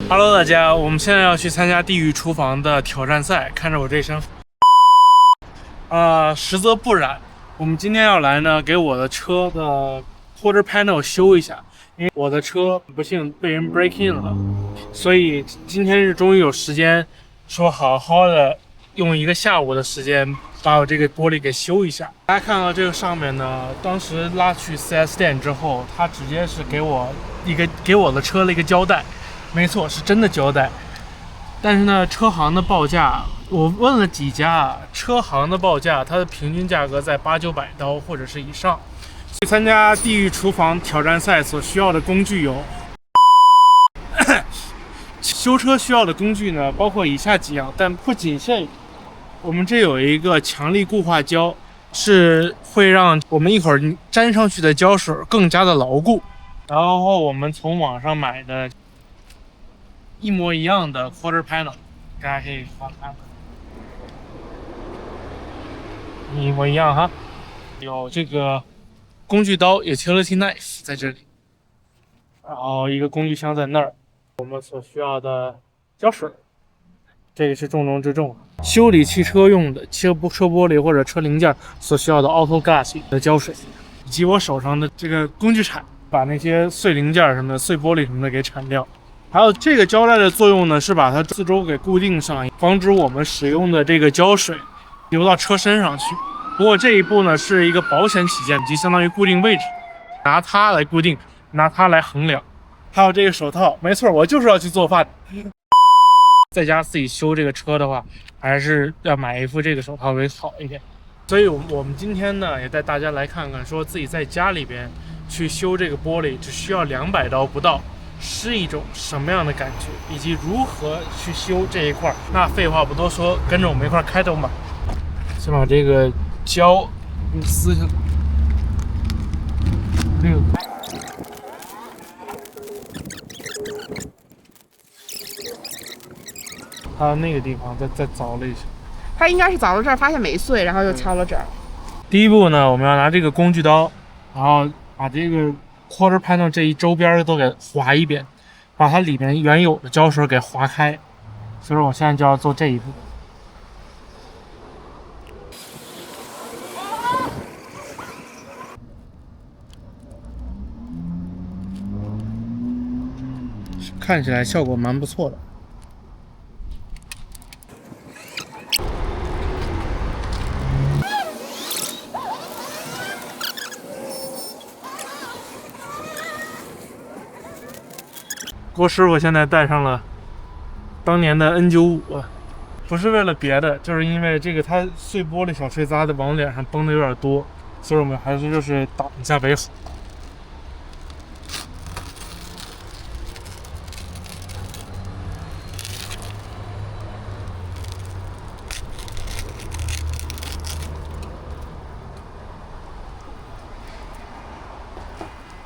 Hello， 大家，我们现在要去参加地狱厨房的挑战赛。看着我这身，实则不然，我们今天要来呢，给我的车的 quarter panel 修一下，因为我的车不幸被人 break in 了，所以今天是终于有时间，说好好的用一个下午的时间把我这个玻璃给修一下。大家看到这个上面呢，当时拉去 4S 店之后，他直接是给我的车的一个胶带。没错，是真的胶带。但是呢，车行的报价，我问了几家，车行的报价，它的平均价格在800-900刀或者是以上。去参加地狱厨房挑战赛所需要的工具有，修车需要的工具呢，包括以下几样，但不仅限于。我们这有一个强力固化胶，是会让我们一会儿粘上去的胶水更加的牢固。然后我们从网上买的一模一样的 quarter panel， 大家可以看，一模一样哈。有这个工具刀 utility knife 在这里，然后一个工具箱在那儿。我们所需要的胶水，这个是重中之重。修理汽车用的车玻璃或者车零件所需要的 auto glass 的胶水，以及我手上的这个工具铲，把那些碎零件什么的、碎玻璃什么的给铲掉。还有这个胶带的作用呢，是把它四周给固定上，防止我们使用的这个胶水流到车身上去。不过这一步呢，是一个保险起见，即相当于固定位置，拿它来固定，拿它来衡量。还有这个手套，没错，我就是要去做饭。在家自己修这个车的话，还是要买一副这个手套会好一点。所以我们今天呢，也带大家来看看，说自己在家里边去修这个玻璃，只需要200刀不到。是一种什么样的感觉，以及如何去修这一块？那废话不多说，跟着我们一块开动吧。先把这个胶撕下来，还有那个地方再凿了一下。他应该是凿到这儿，发现没碎，然后又敲了这儿。第一步呢，我们要拿这个工具刀，然后把这个quarter panel 这一周边都给划一遍，把它里面原有的胶水给划开。所以说我现在就要做这一步。看起来效果蛮不错的。郭师傅现在带上了当年的 N95啊，不是为了别的，就是因为这个它碎玻璃小碎渣的往脸上崩的有点多，所以我们还是就是挡一下为好。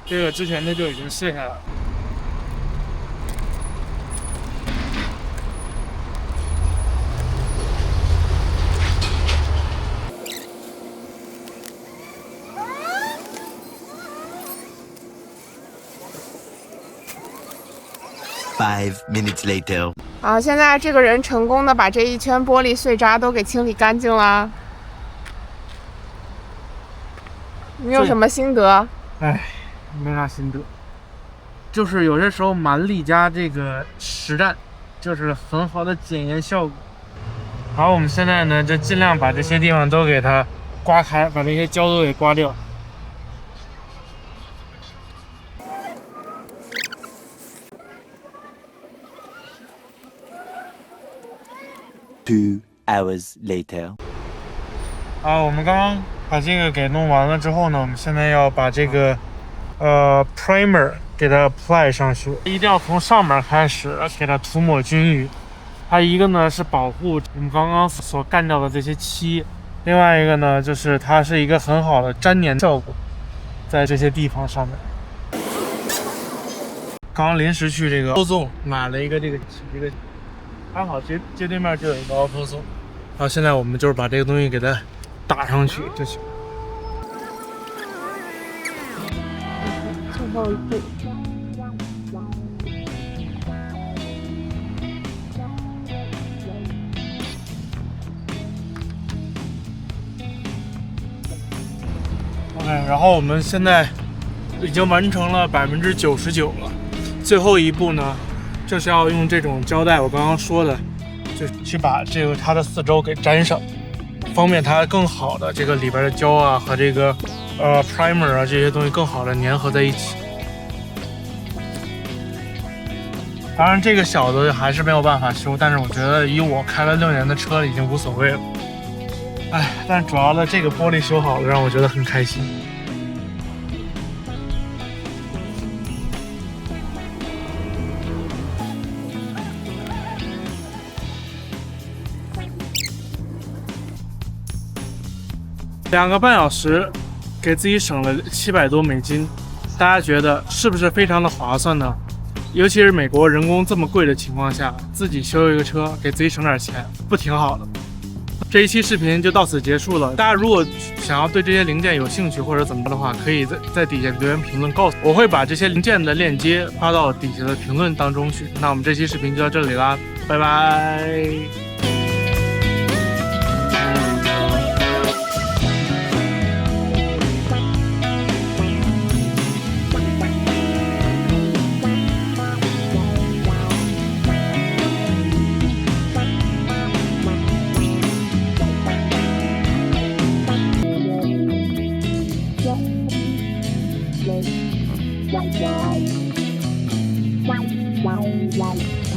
这个之前的就已经卸下来了。5 minutes later， 好，现在这个人成功的把这一圈玻璃碎渣都给清理干净了。你有什么心得？哎，没啥心得，就是有些时候蛮力加这个实战，就是很好的检验效果。好，我们现在呢，就尽量把这些地方都给它刮开，把这些胶都给刮掉。2 hours later， 啊，我们刚刚把这个给弄完了之后呢，我们现在要把这个primer 给它 apply 上去，一定要从上面开始给它涂抹均匀。它一个呢是保护我们刚刚所干掉的这些漆，另外一个呢就是它是一个很好的粘粘效果，在这些地方上面。刚临时去这个 AutoZone 买了一个这个，刚好街对面就有一个 AutoZone。好，现在我们就是把这个东西给它打上去就行。最后一步。哎，然后我们现在已经完成了99%了，最后一步呢，就是要用这种胶带，我刚刚说的，就去把这个它的四周给粘上，方便它更好的这个里边的胶啊和这个primer 啊这些东西更好的粘合在一起。当然，这个小的还是没有办法修，但是我觉得以我开了6年的车已经无所谓了。哎，但主要的这个玻璃修好了，让我觉得很开心。2个半小时，给自己省了700多美金，大家觉得是不是非常的划算呢？尤其是美国人工这么贵的情况下，自己修一个车，给自己省点钱，不挺好的？这一期视频就到此结束了。大家如果想要对这些零件有兴趣或者怎么的话，可以在底下留言评论告诉我，我会把这些零件的链接发到底下的评论当中去。那我们这期视频就到这里啦，拜拜。Wow.